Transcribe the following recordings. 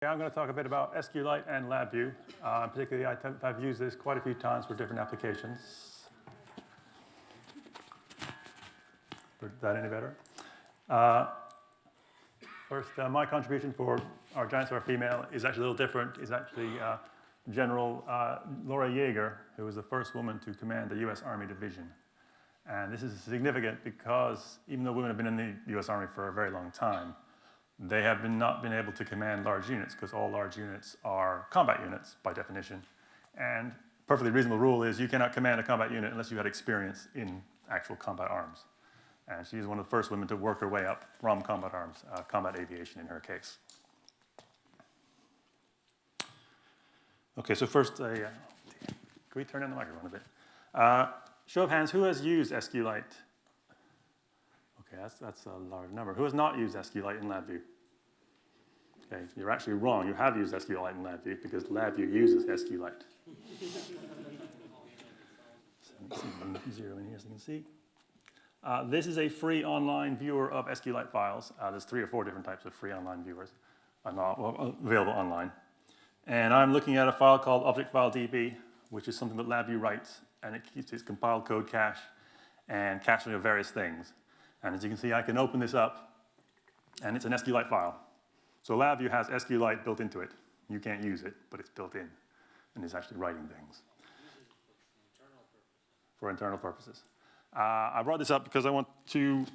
I'm going to talk a bit about SQLite and LabVIEW. Particularly, I've used this quite a few times for different applications. Is that any better? First, my contribution for our giant star female is actually a little different. It's actually General Laura Yeager, who was the first woman to command the U.S. Army division. And this is significant because even though women have been in the U.S. Army for a very long time, they have not been able to command large units because all large units are combat units by definition. And perfectly reasonable rule is you cannot command a combat unit unless you had experience in actual combat arms. And she is one of the first women to work her way up from combat arms, combat aviation in her case. Okay, so first, can we turn on the microphone a bit? Show of hands, who has used SQLite? Okay, that's a large number. Who has not used SQLite in LabVIEW? Okay, you're actually wrong. You have used SQLite in LabVIEW because LabVIEW uses SQLite. So let me zero in here so you can see. This is a free online viewer of SQLite files. There's 3 or 4 different types of free online viewers available online. And I'm looking at a file called object file DB, which is something that LabVIEW writes, and it keeps its compiled code cache and caching of various things. And as you can see, I can open this up, and it's an SQLite file. So LabVIEW has SQLite built into it. You can't use it, but it's built in, and it's actually writing things. For internal purposes. I brought this up because I want to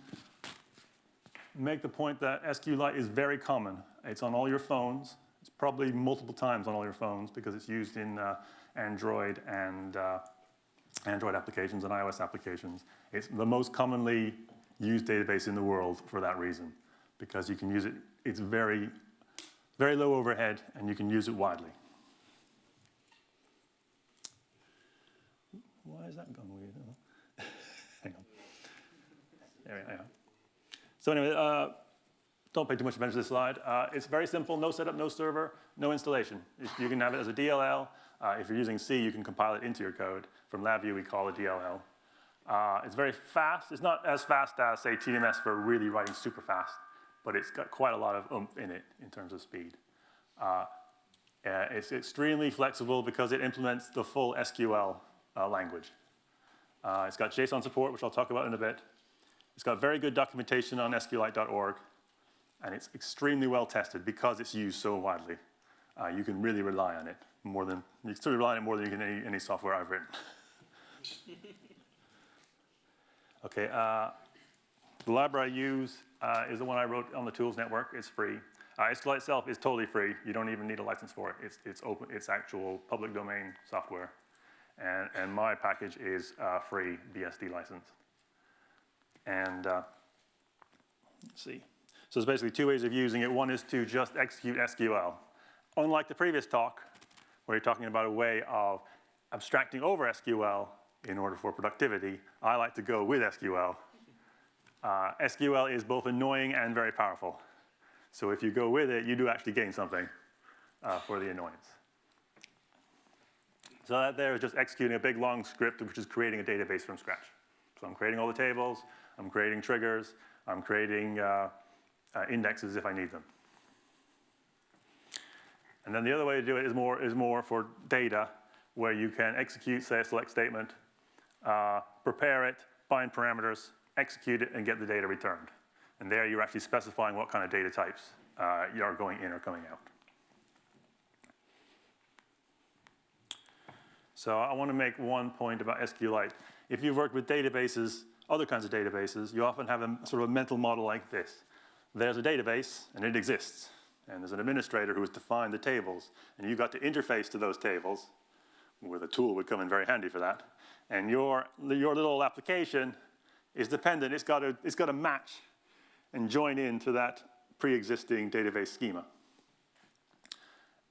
make the point that SQLite is very common. It's on all your phones. It's probably multiple times on all your phones because it's used in Android and Android applications and iOS applications. It's the most commonly used database in the world for that reason, because you can use it. It's very, very low overhead, and you can use it widely. Why is that going weird? Hang on. There we go. So anyway, don't pay too much attention to this slide. It's very simple, no setup, no server, no installation. You can have it as a DLL. If you're using C, you can compile it into your code. From LabVIEW, we call it DLL. It's very fast. It's not as fast as, say, TMS for really writing super fast, but it's got quite a lot of oomph in it in terms of speed. It's extremely flexible because it implements the full SQL language. It's got JSON support, which I'll talk about in a bit. It's got very good documentation on SQLite.org, and it's extremely well tested because it's used so widely. You can really rely on it more than you can rely on it more than you can any software I've written. Okay, the library I use is the one I wrote on the tools network. It's free. SQLite itself is totally free. You don't even need a license for it. It's open. It's actual public domain software, and my package is free BSD license. And let's see. So there's basically 2 ways of using it. One is to just execute SQL. Unlike the previous talk, where you're talking about a way of abstracting over SQL in order for productivity, I like to go with SQL. SQL is both annoying and very powerful. So if you go with it, you do actually gain something for the annoyance. So that there is just executing a big, long script, which is creating a database from scratch. So I'm creating all the tables. I'm creating triggers. I'm creating indexes if I need them. And then the other way to do it is more for data, where you can execute, say, a select statement, prepare it, bind parameters, execute it, and get the data returned. And there you're actually specifying what kind of data types you are going in or coming out. So I want to make one point about SQLite. If you've worked with databases, other kinds of databases, you often have a sort of a mental model like this. There's a database, and it exists. And there's an administrator who has defined the tables. And you've got to interface to those tables, where the tool would come in very handy for that. And your little application is dependent. It's got to match and join into that pre-existing database schema.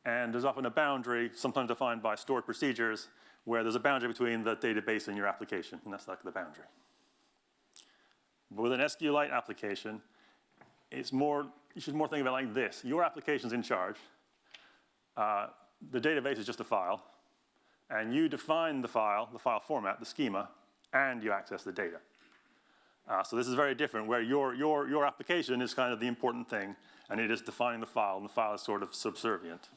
And there's often a boundary, sometimes defined by stored procedures, where there's a boundary between the database and your application, and that's like the boundary. But with an SQLite application, you should more think about it like this. Your application's in charge. The database is just a file. And you define the file format, the schema, and you access the data. So this is very different, where your application is kind of the important thing, and it is defining the file, and the file is sort of subservient.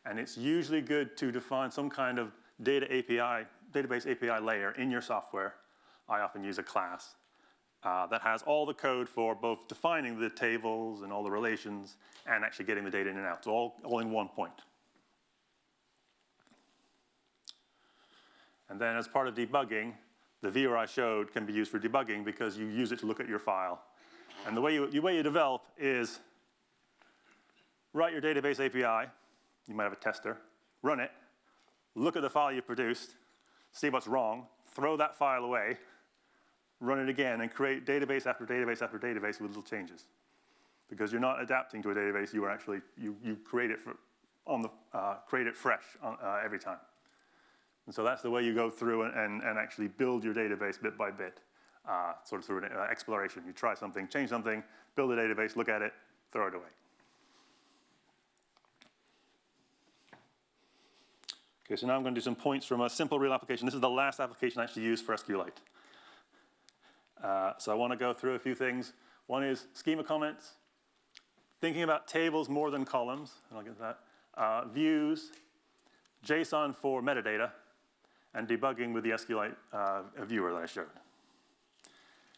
And it's usually good to define some kind of database API layer in your software. I often use a class that has all the code for both defining the tables and all the relations and actually getting the data in and out. So all in one point. And then as part of debugging, the viewer I showed can be used for debugging because you use it to look at your file. And the way you develop is write your database API. You might have a tester. Run it. Look at the file you produced. See what's wrong. Throw that file away. Run it again and create database after database after database with little changes. Because you're not adapting to a database. You are actually, you create it, create it fresh every time. And so that's the way you go through and actually build your database bit by bit, sort of through an exploration. You try something, change something, build a database, look at it, throw it away. Okay, so now I'm going to do some points from a simple real application. This is the last application I actually used for SQLite. So I want to go through a few things. One is schema comments, thinking about tables more than columns, and I'll get to that, views, JSON for metadata, and debugging with the SQLite viewer that I showed.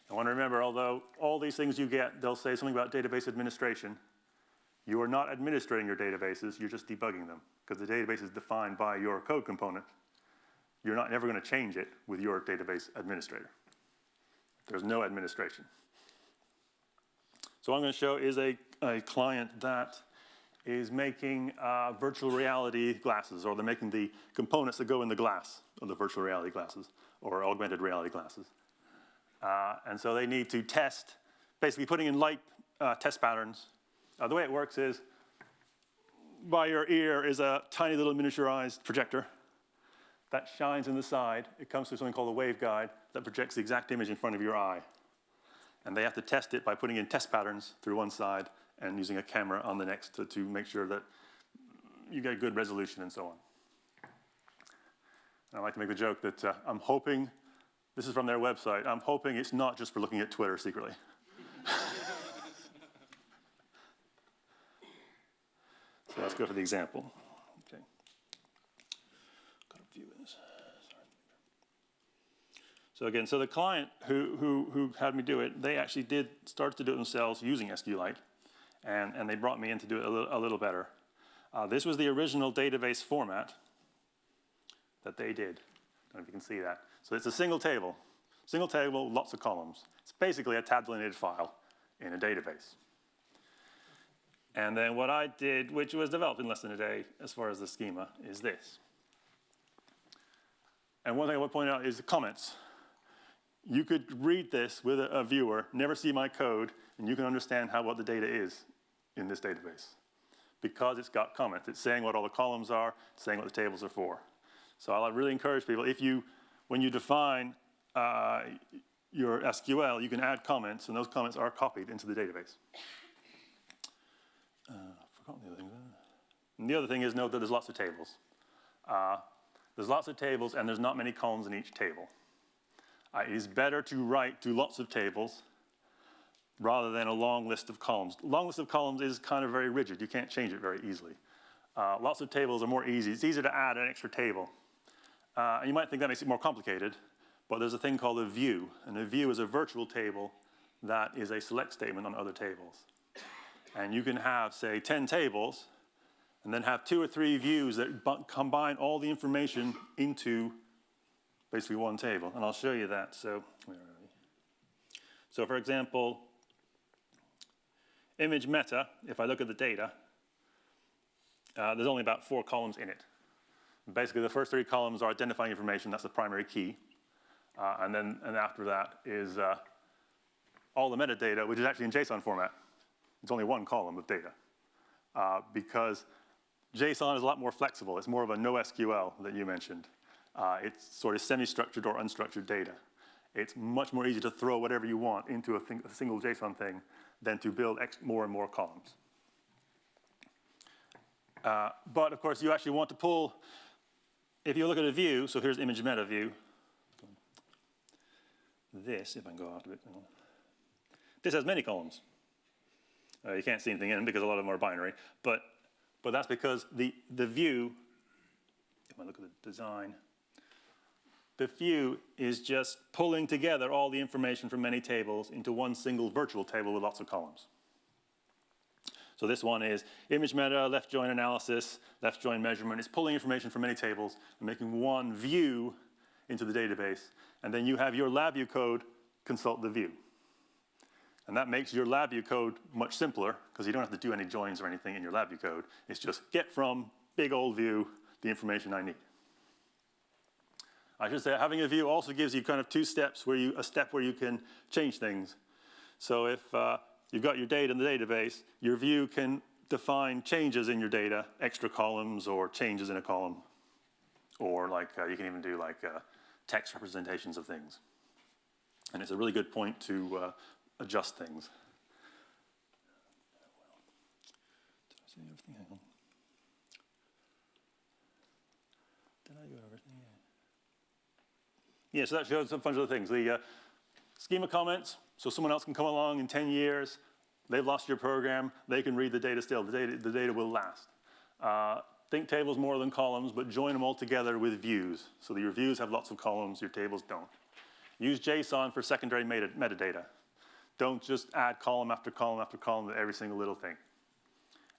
I want to remember, although all these things you get, they'll say something about database administration. You are not administrating your databases, you're just debugging them, because the database is defined by your code component. You're not never going to change it with your database administrator. There's no administration. So what I'm going to show is a client that is making virtual reality glasses, or they're making the components that go in the glass of the virtual reality glasses, or augmented reality glasses. And so they need to test, basically putting in light test patterns. The way it works is, by your ear is a tiny little miniaturized projector that shines in the side. It comes through something called a waveguide that projects the exact image in front of your eye. And they have to test it by putting in test patterns through one side and using a camera on the next to make sure that you get good resolution and so on. And I like to make the joke that I'm hoping, this is from their website, I'm hoping it's not just for looking at Twitter secretly. So let's go for the example. Okay. Got a view of this. Sorry. So again, so the client who had me do it, they actually start to do it themselves using SQLite, and they brought me in to do it a little better. This was the original database format that they did. I don't know if you can see that. So it's a single table, lots of columns. It's basically a tabulated file in a database. And then what I did, which was developed in less than a day as far as the schema, is this. And one thing I would point out is the comments. You could read this with a viewer, never see my code, and you can understand what the data is in this database. Because it's got comments. It's saying what all the columns are, it's saying what the tables are for. So I really encourage people, when you define your SQL, you can add comments, and those comments are copied into the database. Forgotten the other thing. And the other thing is note that there's lots of tables. There's lots of tables, and there's not many columns in each table. It is better to write to lots of tables rather than a long list of columns. Long list of columns is kind of very rigid. You can't change it very easily. Lots of tables are more easy. It's easier to add an extra table. And you might think that makes it more complicated, but there's a thing called a view. And a view is a virtual table that is a select statement on other tables. And you can have, say, 10 tables, and then have 2 or 3 views that combine all the information into basically one table. And I'll show you that. So, where are we? So for example, image meta, if I look at the data, there's only about 4 columns in it. Basically, the first 3 columns are identifying information. That's the primary key. And after that is all the metadata, which is actually in JSON format. It's only 1 column of data because JSON is a lot more flexible. It's more of a NoSQL that you mentioned. It's sort of semi-structured or unstructured data. It's much more easy to throw whatever you want into a single JSON thing than to build more and more columns. But of course, you actually want to pull, if you look at a view, so here's image meta view. This, if I can go out a bit, this has many columns. You can't see anything in them because a lot of them are binary. But that's because the view, if I look at the design, the view is just pulling together all the information from many tables into one single virtual table with lots of columns. So this one is image meta, left join analysis, left join measurement. It's pulling information from many tables and making one view into the database. And then you have your LabVIEW code consult the view. And that makes your LabVIEW code much simpler because you don't have to do any joins or anything in your LabVIEW code. It's just get from big old view the information I need. I should say having a view also gives you kind of two steps a step where you can change things. So if you've got your data in the database, your view can define changes in your data, extra columns or changes in a column. Or like you can even do like text representations of things. And it's a really good point to adjust things. Did I say everything? Hang on. Did I do everything? Yeah, so that shows a bunch of other things. The schema comments, so someone else can come along in 10 years, they've lost your program, they can read the data still. The data will last. Think tables more than columns, but join them all together with views. So that your views have lots of columns, your tables don't. Use JSON for secondary metadata. Don't just add column after column after column to every single little thing.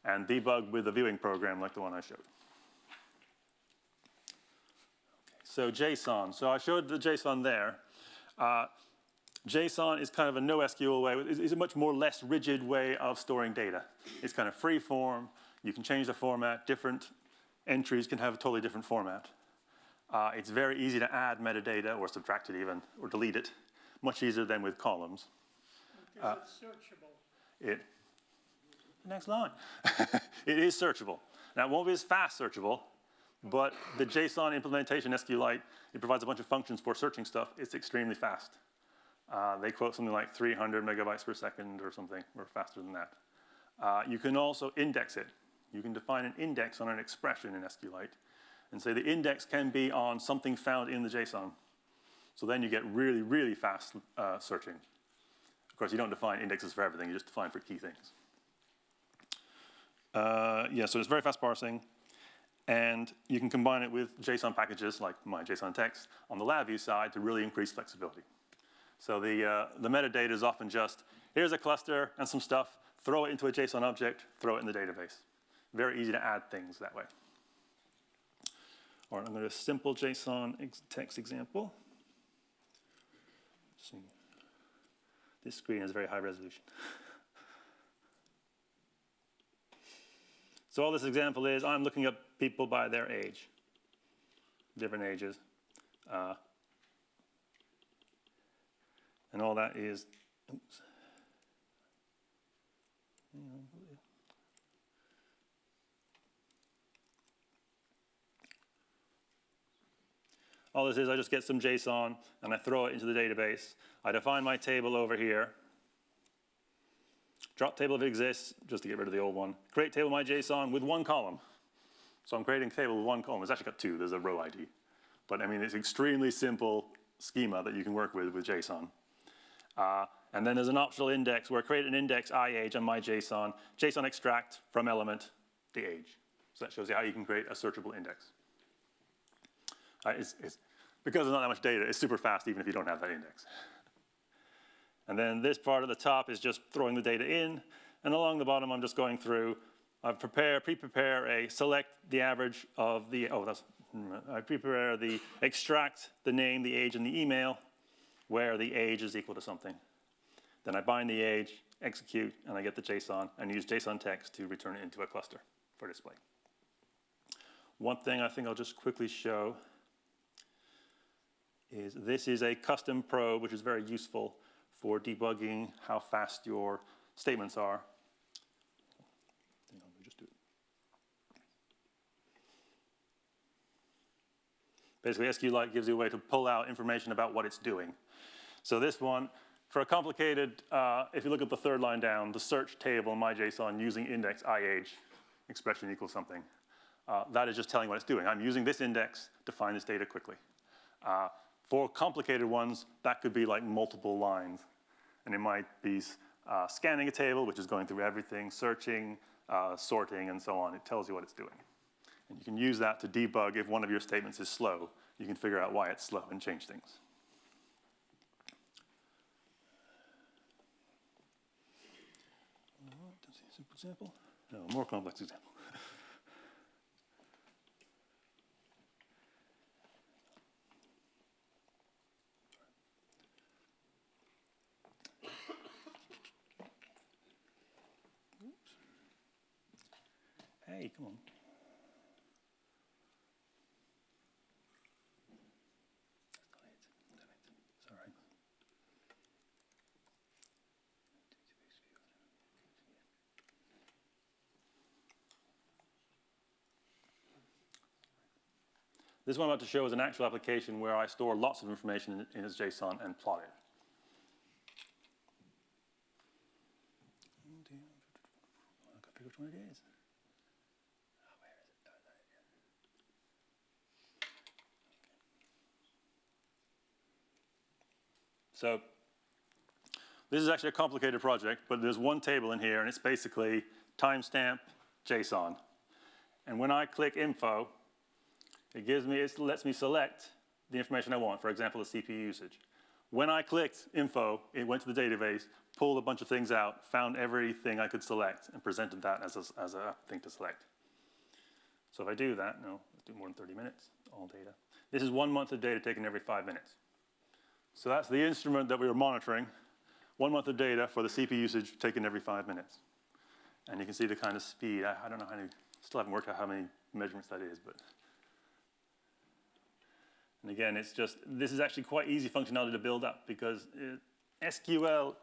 And debug with a viewing program like the one I showed. So JSON. So I showed the JSON there. JSON is kind of a NoSQL way. It's a much more less rigid way of storing data. It's kind of free form. You can change the format. Different entries can have a totally different format. It's very easy to add metadata or subtract it even, or delete it. Much easier than with columns. Is it searchable? Next line. It is searchable. Now, it won't be as fast searchable, but the JSON implementation, SQLite, it provides a bunch of functions for searching stuff. It's extremely fast. They quote something like 300 megabytes per second or something, or faster than that. You can also index it. You can define an index on an expression in SQLite and say the index can be on something found in the JSON. So then you get really, really fast searching. Of course, you don't define indexes for everything. You just define for key things. Yeah, so it's very fast parsing. And you can combine it with JSON packages like my JSON text on the LabVIEW side to really increase flexibility. So the metadata is often just, here's a cluster and some stuff, throw it into a JSON object, throw it in the database. Very easy to add things that way. All right, I'm going to do a simple JSON text example. Let's see. This screen is very high resolution. So all this example is, I'm looking up people by their age, different ages. And all that is, oops. All this is, I just get some JSON and I throw it into the database. I define my table over here. Drop table if it exists, just to get rid of the old one. Create table my JSON with one column. So I'm creating a table with one column. It's actually got two. There's a row ID. But I mean, it's extremely simple schema that you can work with JSON. And then there's an optional index where I create an index IAge on my JSON. JSON extract from element the age. So that shows you how you can create a searchable index. Because there's not that much data, it's super fast even if you don't have that index. And then this part at the top is just throwing the data in. And along the bottom, I'm just going through. I pre-prepare select the average of the, I pre-prepare the extract, the name, the age, and the email, where the age is equal to something. Then I bind the age, execute, and I get the JSON, and use JSON text to return it into a cluster for display. One thing I think I'll just quickly show is this is a custom probe, which is very useful for debugging how fast your statements are. Let me just do it. Basically, SQLite gives you a way to pull out information about what it's doing. So this one, for a complicated, if you look at the third line down, the search table in my JSON using index IAge, expression equals something. That is just telling what it's doing. I'm using this index to find this data quickly. For complicated ones, that could be like multiple lines. And it might be scanning a table, which is going through everything, searching, sorting, and so on. It tells you what it's doing. And you can use that to debug if one of your statements is slow. You can figure out why it's slow and change things. Simple example? No, more complex example. Hey, come on. Sorry. This one I'm about to show is an actual application where I store lots of information in its JSON and plot it. I've got to figure which one it is. So this is actually a complicated project, but there's one table in here, and it's basically timestamp JSON. And when I click info, it lets me select the information I want, for example, the CPU usage. When I clicked info, it went to the database, pulled a bunch of things out, found everything I could select, and presented that as a thing to select. So if I do that, no, let's do more than 30 minutes, all data. This is 1 month of data taken every 5 minutes. So that's the instrument that we were monitoring, 1 month of data for the CPU usage taken every 5 minutes. And you can see the kind of speed. I don't know how many, still haven't worked out how many measurements that is, but. And again, it's just, this is actually quite easy functionality to build up because SQL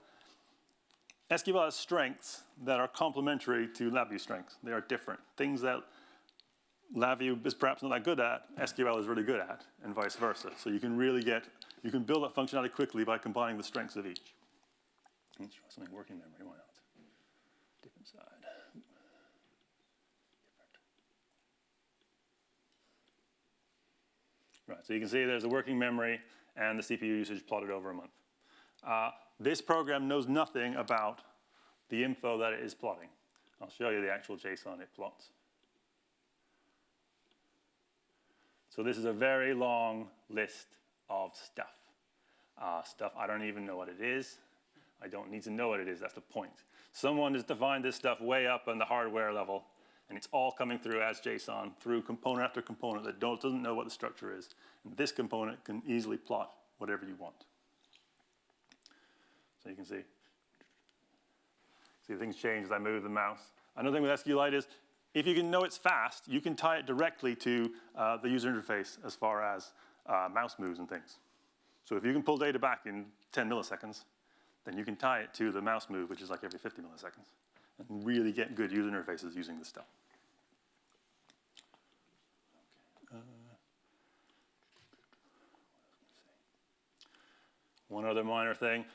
has strengths that are complementary to LabVIEW strengths. They are different. Things that LabVIEW is perhaps not that good at, SQL is really good at, and vice versa. So you can really you can build up functionality quickly by combining the strengths of each. Let's try something working memory, why not? Different side. Right, so you can see there's a working memory and the CPU usage plotted over a month. This program knows nothing about the info that it is plotting. I'll show you the actual JSON it plots. So this is a very long list of stuff. Stuff I don't even know what it is. I don't need to know what it is, that's the point. Someone has defined this stuff way up on the hardware level, and it's all coming through as JSON through component after component that doesn't know what the structure is. And this component can easily plot whatever you want. So you can see things change as I move the mouse. Another thing with SQLite is, if you can know it's fast, you can tie it directly to the user interface as far as mouse moves and things. So if you can pull data back in 10 milliseconds, then you can tie it to the mouse move, which is like every 50 milliseconds, and really get good user interfaces using this stuff. Okay. One other minor thing.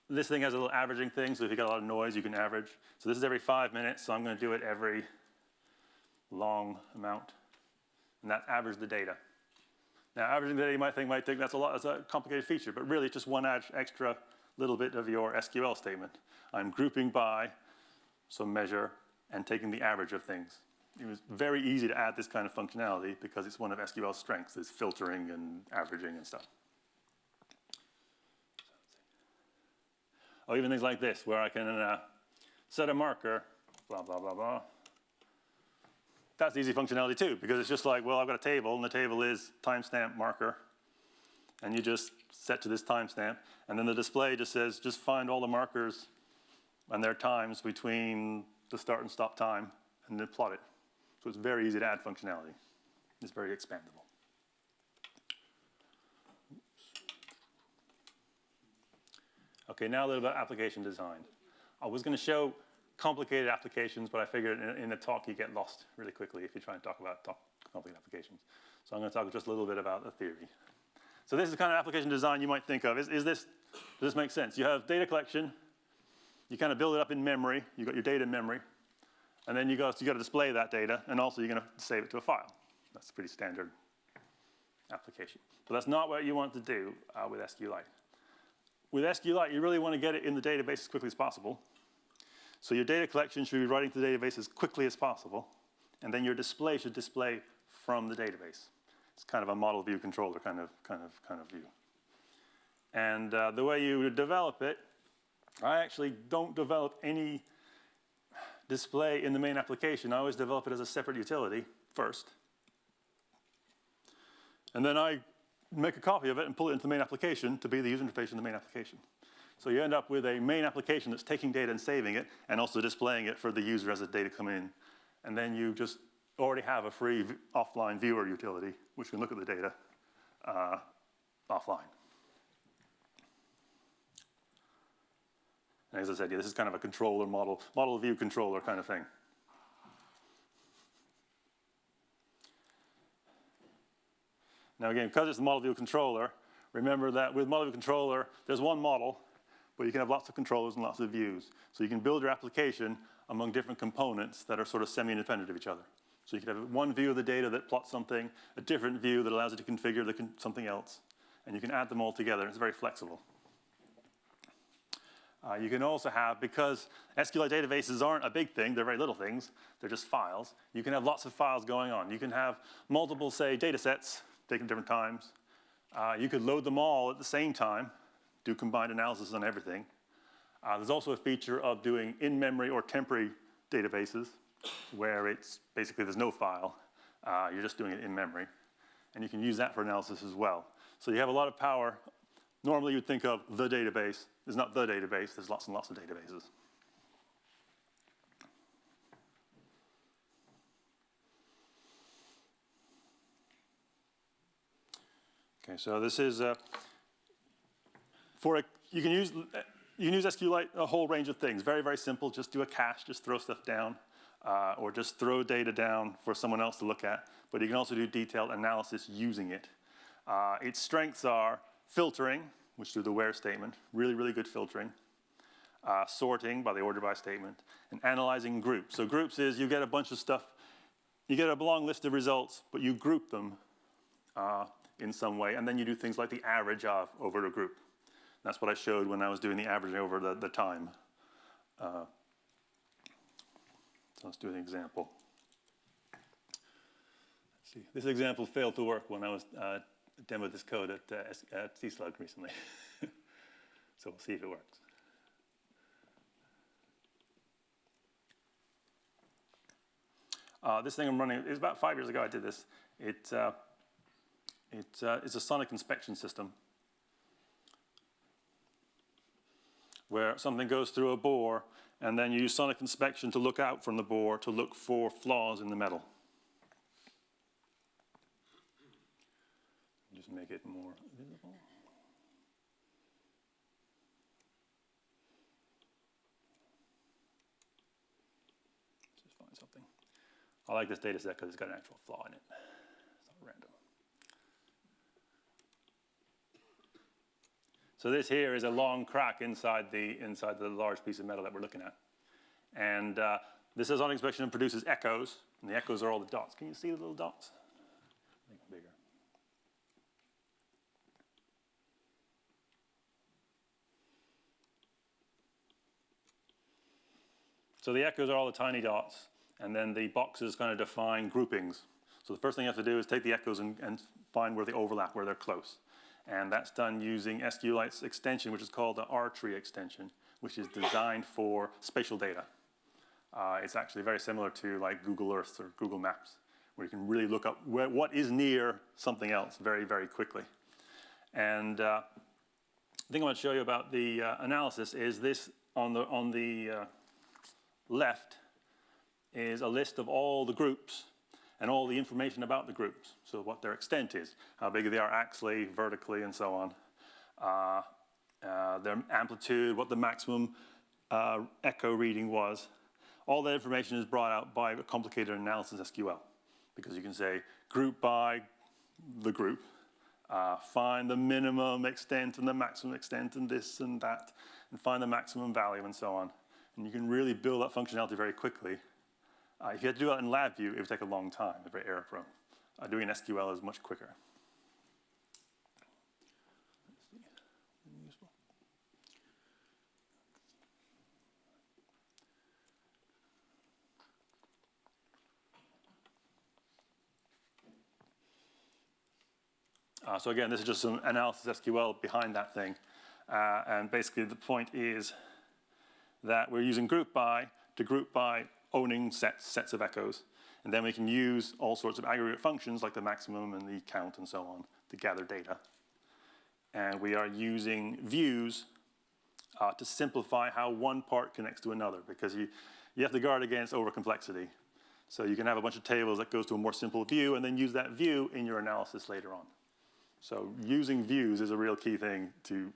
This thing has a little averaging thing, so if you got a lot of noise, you can average. So this is every 5 minutes, so I'm going to do it every long amount, and that averages the data. Now, averaging the data, you might think that's a complicated feature, but really it's just one extra little bit of your SQL statement. I'm grouping by some measure and taking the average of things. It was very easy to add this kind of functionality because it's one of SQL's strengths, is filtering and averaging and stuff. Oh, even things like this, where I can set a marker, blah, blah, blah, blah. That's easy functionality too, because it's just like, well, I've got a table, and the table is timestamp marker, and you just set to this timestamp, and then the display just says, just find all the markers and their times between the start and stop time, and then plot it. So it's very easy to add functionality. It's very expandable. Okay, now a little about application design. I was going to show complicated applications, but I figured in a talk you get lost really quickly if you try and talk about complicated applications. So I'm going to talk just a little bit about the theory. So this is the kind of application design you might think of. Does this make sense? You have data collection. You kind of build it up in memory. You've got your data in memory. And then you got to display that data, and also you're going to save it to a file. That's a pretty standard application. But that's not what you want to do with SQLite. With SQLite, you really want to get it in the database as quickly as possible. So your data collection should be writing to the database as quickly as possible, and then your display should display from the database. It's kind of a model view controller kind of view. And the way you would develop it, I actually don't develop any display in the main application. I always develop it as a separate utility first. And then I make a copy of it and pull it into the main application to be the user interface in the main application. So you end up with a main application that's taking data and saving it, and also displaying it for the user as the data come in. And then you just already have a free offline viewer utility, which can look at the data offline. And as I said, yeah, this is kind of a controller model view controller kind of thing. Now again, because it's the model view controller, remember that with model view controller, there's one model, but you can have lots of controllers and lots of views. So you can build your application among different components that are sort of semi-independent of each other. So you can have one view of the data that plots something, a different view that allows you to configure something else, and you can add them all together. It's very flexible. You can also have, because SQLite databases aren't a big thing, they're very little things, they're just files, you can have lots of files going on. You can have multiple, say, data sets taken different times. You could load them all at the same time, do combined analysis on everything. There's also a feature of doing in-memory or temporary databases, where it's basically there's no file. You're just doing it in memory. And you can use that for analysis as well. So you have a lot of power. Normally you'd think of the database. There's not the database. There's lots and lots of databases. Okay, so this is you can use SQLite a whole range of things. Very, very simple. Just do a cache. Just throw stuff down. Or just throw data down for someone else to look at. But you can also do detailed analysis using it. Its strengths are filtering, which do the where statement, really, really good filtering. Sorting by the order by statement, and analyzing groups. So groups is you get a bunch of stuff, you get a long list of results, but you group them in some way, and then you do things like the average of over a group. That's what I showed when I was doing the averaging over the time. So let's do an example. Let's see. This example failed to work when I was demoed this code at CSlug recently. So we'll see if it works. This thing I'm running, it was about 5 years ago I did this. It's a sonic inspection system where something goes through a bore, and then you use sonic inspection to look out from the bore to look for flaws in the metal. Just make it more visible. Let's just find something. I like this data set because it's got an actual flaw in it. It's not random. So this here is a long crack inside the large piece of metal that we're looking at. And this is on inspection and produces echoes. And the echoes are all the dots. Can you see the little dots? Make them bigger. So the echoes are all the tiny dots, and then the boxes kind of define groupings. So the first thing you have to do is take the echoes and find where they overlap, where they're close. And that's done using SQLite's extension, which is called the R-tree extension, which is designed for spatial data. It's actually very similar to like Google Earth or Google Maps, where you can really look up what is near something else very, very quickly. And the thing I want to show you about the analysis is this on the left is a list of all the groups and all the information about the groups. So what their extent is, how big they are axially, vertically, and so on. Their amplitude, what the maximum echo reading was. All that information is brought out by a complicated analysis SQL, because you can say group by the group, find the minimum extent and the maximum extent and this and that, and find the maximum value and so on. And you can really build that functionality very quickly. If you had to do that in LabVIEW, it would take a long time. It's very error prone. Doing SQL is much quicker. So again, this is just some analysis SQL behind that thing. And basically the point is that we're using group by to group by owning sets of echoes. And then we can use all sorts of aggregate functions like the maximum and the count and so on to gather data. And we are using views to simplify how one part connects to another, because you have to guard against overcomplexity. So you can have a bunch of tables that goes to a more simple view and then use that view in your analysis later on. So using views is a real key thing to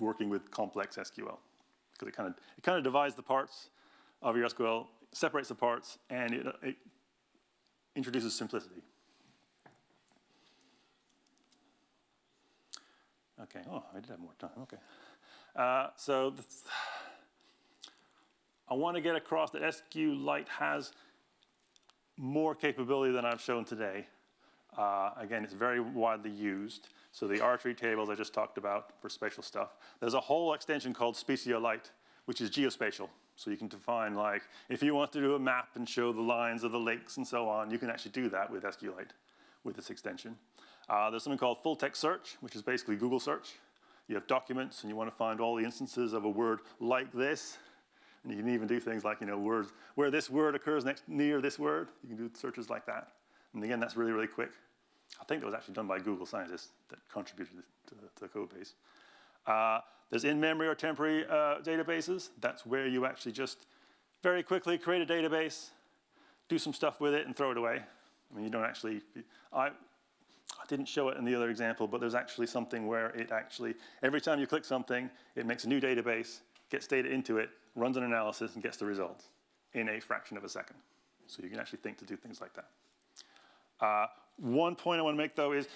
working with complex SQL, because it kind of divides the parts of your SQL, separates the parts, and it introduces simplicity. Okay, oh, I did have more time, okay. I want to get across that SQLite has more capability than I've shown today. Again, it's very widely used. So the archery tables I just talked about for spatial stuff. There's a whole extension called SQLite, which is geospatial. So you can define, like, if you want to do a map and show the lines of the lakes and so on, you can actually do that with SQLite, with this extension. There's something called full text search, which is basically Google search. You have documents and you want to find all the instances of a word like this. And you can even do things like, words where this word occurs near this word. You can do searches like that. And again, that's really, really quick. I think that was actually done by Google scientists that contributed to the code base. There's in-memory or temporary databases. That's where you actually just very quickly create a database, do some stuff with it, and throw it away. I mean, you don't actually, I didn't show it in the other example, but there's actually something where it actually, every time you click something, it makes a new database, gets data into it, runs an analysis, and gets the results in a fraction of a second. So you can actually think to do things like that. One point I want to make, though, is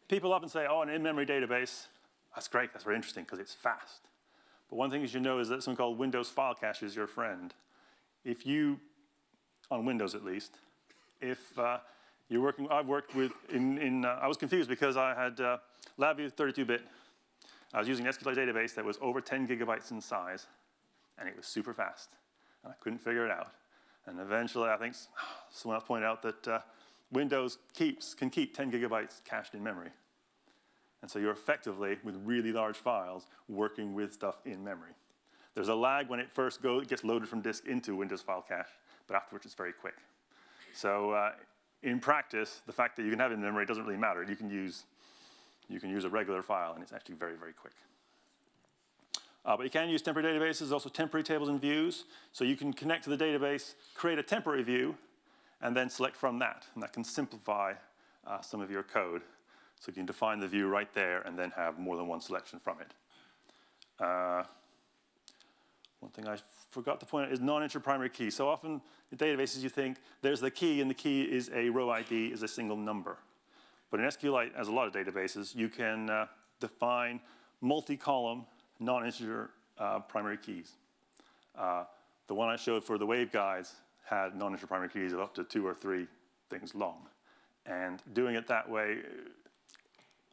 people often say, oh, an in-memory database, that's great, that's very interesting, because it's fast. But one thing you should know is that something called Windows File Cache is your friend. If you, on Windows at least, if you're working, I've worked with, I was confused because I had LabVIEW 32-bit. I was using an SQLite database that was over 10 gigabytes in size, and it was super fast. And I couldn't figure it out. And eventually, I think someone else pointed out that Windows can keep 10 gigabytes cached in memory. And so you're effectively, with really large files, working with stuff in memory. There's a lag when it first gets loaded from disk into Windows File Cache, but afterwards it's very quick. So in practice, the fact that you can have it in memory doesn't really matter. You can use a regular file, and it's actually very, very quick. But you can use temporary databases, also temporary tables and views. So you can connect to the database, create a temporary view, and then select from that. And that can simplify some of your code. So you can define the view right there and then have more than one selection from it. One thing I forgot to point out is non-integer primary key. So often in databases you think there's the key, and the key is a row ID, is a single number. But in SQLite, as a lot of databases, you can define multi-column non-integer primary keys. The one I showed for the waveguides had non-integer primary keys of up to 2 or 3 things long. And doing it that way,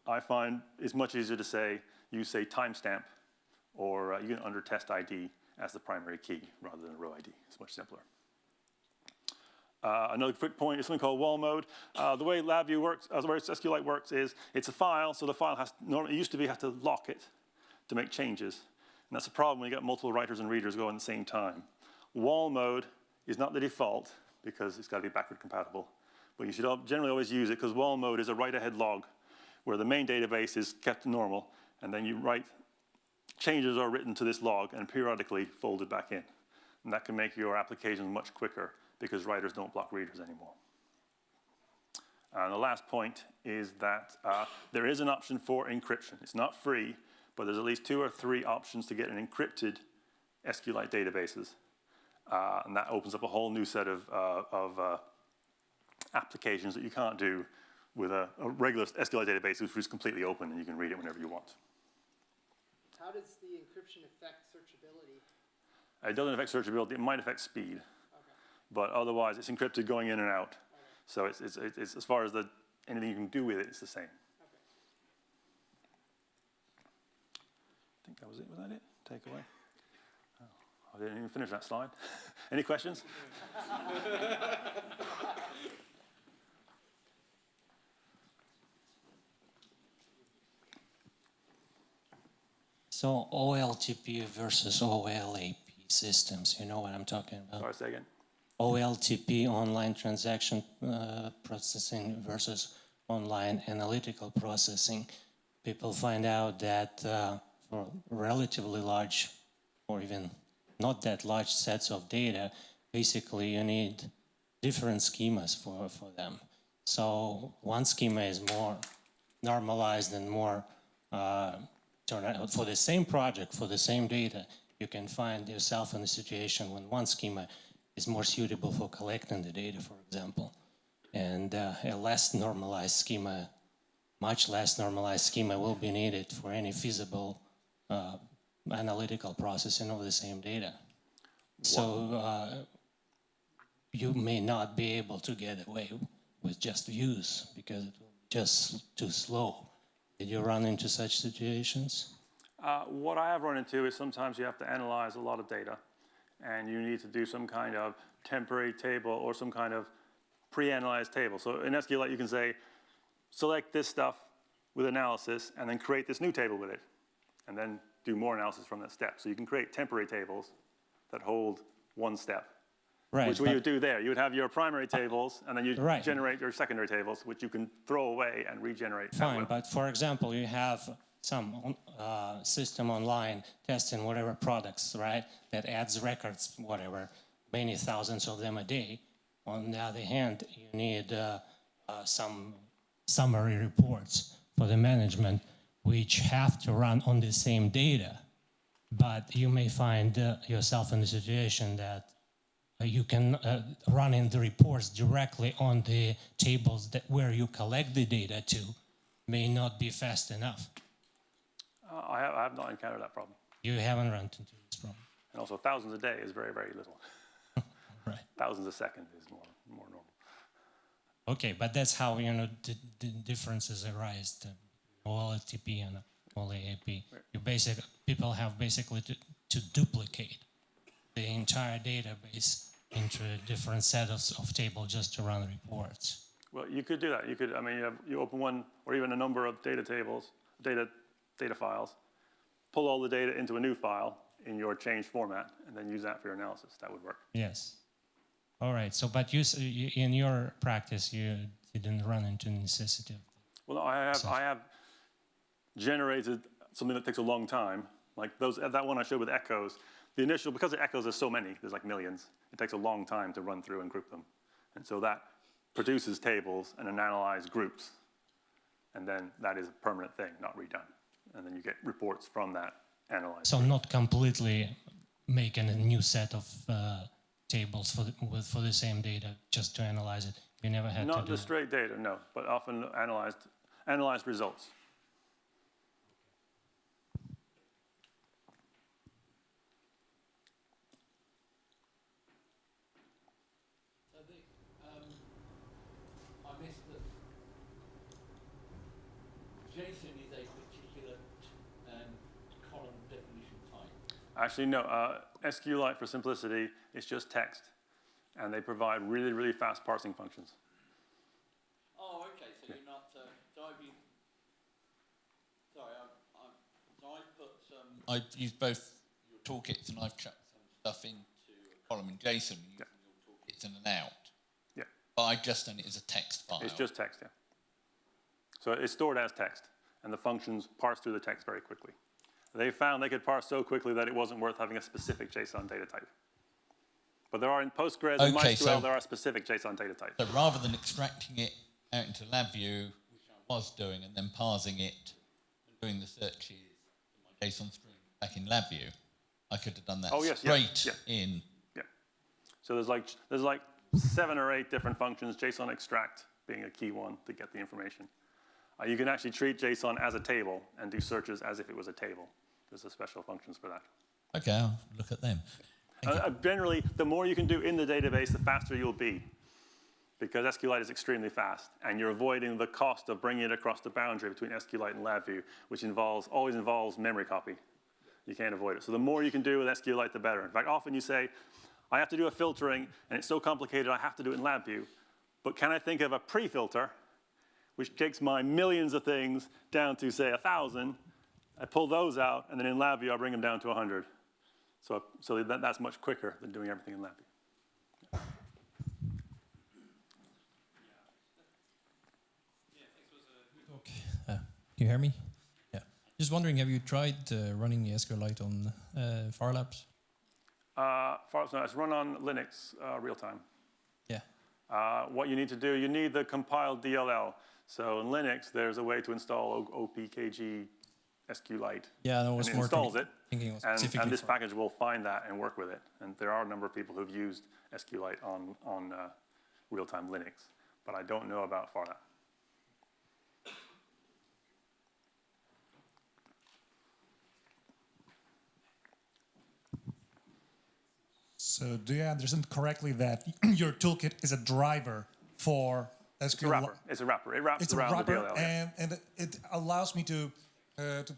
I find it's much easier to say, you say timestamp, or you can under test ID as the primary key rather than a row ID. It's much simpler. Another quick point is something called wall mode. The way LabVIEW works, the way SQLite works is it's a file, so the file normally used to be have to lock it to make changes. And that's a problem when you get multiple writers and readers going at the same time. Wall mode is not the default because it's got to be backward compatible. But you should generally always use it because wall mode is a write-ahead log where the main database is kept normal, and then you write changes are written to this log and periodically folded back in. And that can make your application much quicker because writers don't block readers anymore. And the last point is that there is an option for encryption. It's not free, but there's at least 2 or 3 options to get an encrypted SQLite databases. And that opens up a whole new set of applications that you can't do with a regular SQLite database, which is completely open and you can read it whenever you want. How does the encryption affect searchability? It doesn't affect searchability. It might affect speed. Okay. But otherwise, it's encrypted going in and out. Okay. So it's as far as anything you can do with it, it's the same. Okay. I think that was it. Was that it? Takeaway? Oh, I didn't even finish that slide. Any questions? So OLTP versus OLAP systems, you know what I'm talking about? Sorry, say again. OLTP, online transaction processing versus online analytical processing. People find out that for relatively large or even not that large sets of data, basically you need different schemas for them. So one schema is more normalized and more for the same project, for the same data, you can find yourself in a situation when one schema is more suitable for collecting the data, for example, and a less normalized schema, much less normalized schema will be needed for any feasible analytical processing of the same data. So you may not be able to get away with just views because it will be just too slow. Did you run into such situations? What I have run into is sometimes you have to analyze a lot of data and you need to do some kind of temporary table or some kind of pre-analyzed table. So in SQLite you can say, select this stuff with analysis and then create this new table with it and then do more analysis from that step. So you can create temporary tables that hold one step. Right, which you would do there. You would have your primary tables, and then you right. generate your secondary tables, which you can throw away and regenerate. Fine, but for example, you have some system online testing whatever products, right, that adds records, whatever, many thousands of them a day. On the other hand, you need some summary reports for the management, which have to run on the same data. But you may find yourself in the situation that you can run in the reports directly on the tables that where you collect the data to may not be fast enough. I have not encountered that problem. You haven't run into this problem. And also thousands a day is very, very little. Right. Thousands a second is more normal. Okay, but that's how, you know, the differences arise, OLTP and OLAP. Right. People have basically to duplicate the entire database into a different set of tables just to run reports. Well, you could do that. You could, I mean, you open one or even a number of data tables, data files, pull all the data into a new file in your changed format, and then use that for your analysis. That would work. Yes. All right. So, but you in your practice, you didn't run into necessity. Well, no, I have generated something that takes a long time, like that one I showed with echoes. The initial, because the echoes are so many, there's like millions, it takes a long time to run through and group them. And so that produces tables and then analyze groups. And then that is a permanent thing, not redone. And then you get reports from that analyzed. So not completely making a new set of tables for the same data just to analyze it. You never had to do Not the straight data, no, but often analyzed results. I missed that JSON is a particular column definition type. Actually, no. SQLite, for simplicity, is just text. And they provide really, really fast parsing functions. Oh, okay. So you're not. So I put some. I've used both your toolkits and I've chucked some stuff into a column in JSON using your toolkits in and out. Yeah. But I've just done it as a text file. It's just text, yeah. So it's stored as text, and the functions parse through the text very quickly. They found they could parse so quickly that it wasn't worth having a specific JSON data type. But there are in Postgres and MySQL, there are specific JSON data types. So rather than extracting it out into LabVIEW, which I was doing, and then parsing it and doing the searches in my JSON stream back in LabVIEW, I could have done that straight in. Yeah. So there's like 7 or 8 different functions, JSON extract being a key one to get the information. You can actually treat JSON as a table and do searches as if it was a table. There's special functions for that. Okay, I'll look at them. Generally, the more you can do in the database, the faster you'll be. Because SQLite is extremely fast, and you're avoiding the cost of bringing it across the boundary between SQLite and LabVIEW, which always involves memory copy. You can't avoid it. So the more you can do with SQLite, the better. In fact, often you say, I have to do a filtering, and it's so complicated, I have to do it in LabVIEW. But can I think of a pre-filter, which takes my millions of things down to, say, 1,000, I pull those out, and then in LabVIEW, I bring them down to 100. So that's much quicker than doing everything in LabVIEw. Can you hear me? Yeah. Just wondering, have you tried running SQLite on Farlabs? Farlabs, no, it's run on Linux real time. Yeah. What you need to do, you need the compiled DLL. So in Linux, there's a way to install OPKG SQLite. Yeah, no, it was and it more installs it, thinking it was and specifically this for- package will find that and work with it. And there are a number of people who've used SQLite on real-time Linux, but I don't know about Farlab. So do you understand correctly that your toolkit is a driver for SQL? It's a wrapper. It's a wrapper. It wraps It's a around the wrapper, DLL. Yeah. and it allows me to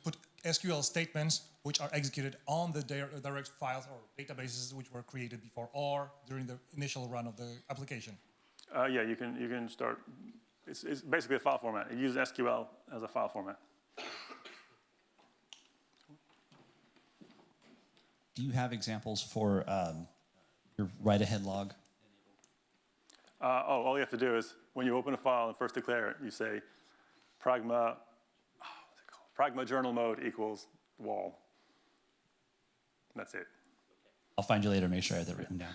put SQL statements which are executed on the direct files or databases which were created before or during the initial run of the application. Yeah, you can start. It's basically a file format. It uses SQL as a file format. Do you have examples for your write-ahead log? All you have to do is when you open a file and first declare it, you say pragma journal mode equals wall. That's it. I'll find you later and make sure I have that written down.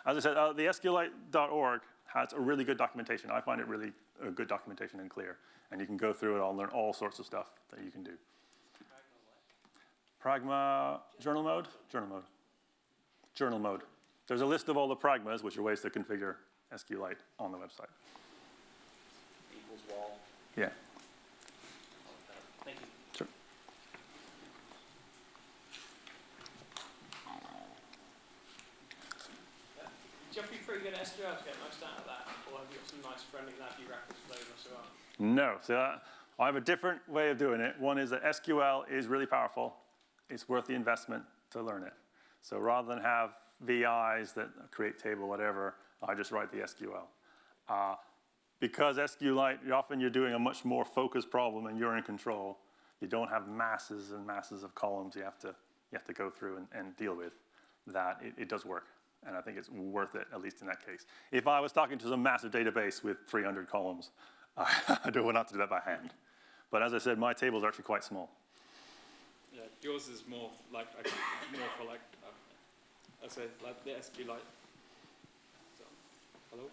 As I said, the SQLite.org has a really good documentation. I find it really good documentation and clear. And you can go through it all and learn all sorts of stuff that you can do. Pragma journal mode? Journal mode. Journal mode. There's a list of all the pragmas, which are ways to configure SQLite on the website. Equals wall. Yeah. Thank you. Sure. Do you have to be pretty good at SQL to get most out of that? Or have you got some nice friendly LabVIEW graphics flavor as well? No. So I have a different way of doing it. One is that SQL is really powerful. It's worth the investment to learn it. So rather than have VIs that create table, whatever, I just write the SQL. Because SQLite, often you're doing a much more focused problem and you're in control. You don't have masses and masses of columns you have to go through and deal with. That it does work. And I think it's worth it, at least in that case. If I was talking to some massive database with 300 columns, I don't want to do that by hand. But as I said, my tables are actually quite small. Yeah, yours is more like for like I say like the SQLite. So, hello.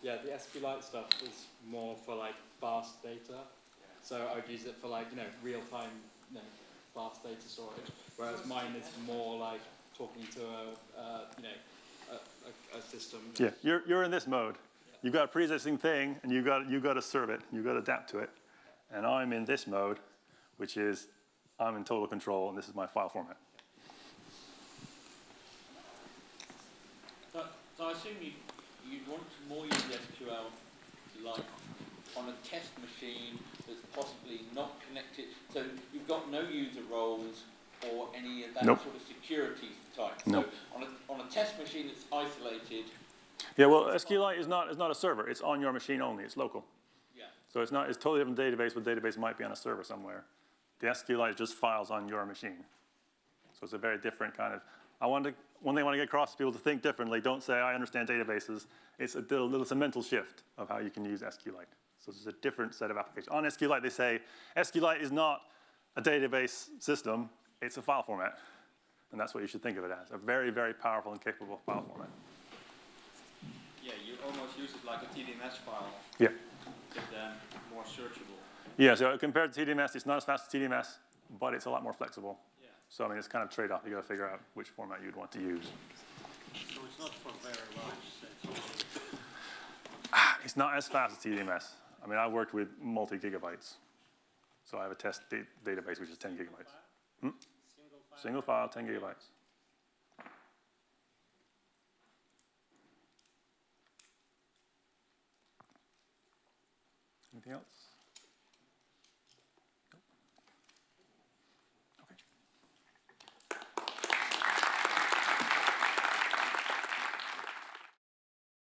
Yeah, the SQLite stuff is more for like fast data. So I'd use it for like real time, fast data storage. Whereas mine is more like talking to a system. Yeah, you're in this mode. You've got a pre-existing thing, and you've got to serve it. You've got to adapt to it. And I'm in this mode, which is I'm in total control, and this is my file format. So I assume you'd want to more use SQL like on a test machine that's possibly not connected. So you've got no user roles or any of that Nope. sort of security type. Nope. So on a test machine that's isolated. Yeah, well, SQLite is not a server. It's on your machine only. It's local. Yeah. So it's a totally different database, but the database might be on a server somewhere. The SQLite is just files on your machine. So it's a very different kind of. One thing I want to get across to people to think differently. Don't say I understand databases. It's a mental shift of how you can use SQLite. So it's a different set of applications. On SQLite, they say SQLite is not a database system. It's a file format. And that's what you should think of it as, a very, very powerful and capable file format. Yeah, you almost use it like a TDMS file. Yeah. Get them more searchable. Yeah, so compared to TDMS, it's not as fast as TDMS, but it's a lot more flexible. Yeah. So, I mean, it's kind of trade-off. You got to figure out which format you'd want to use. So it's not for very large sets. It's not as fast as TDMS. I mean, I worked with multi-gigabytes. So I have a test database, which is 10 gigabytes. Single file, 10 gigabytes. Anything else?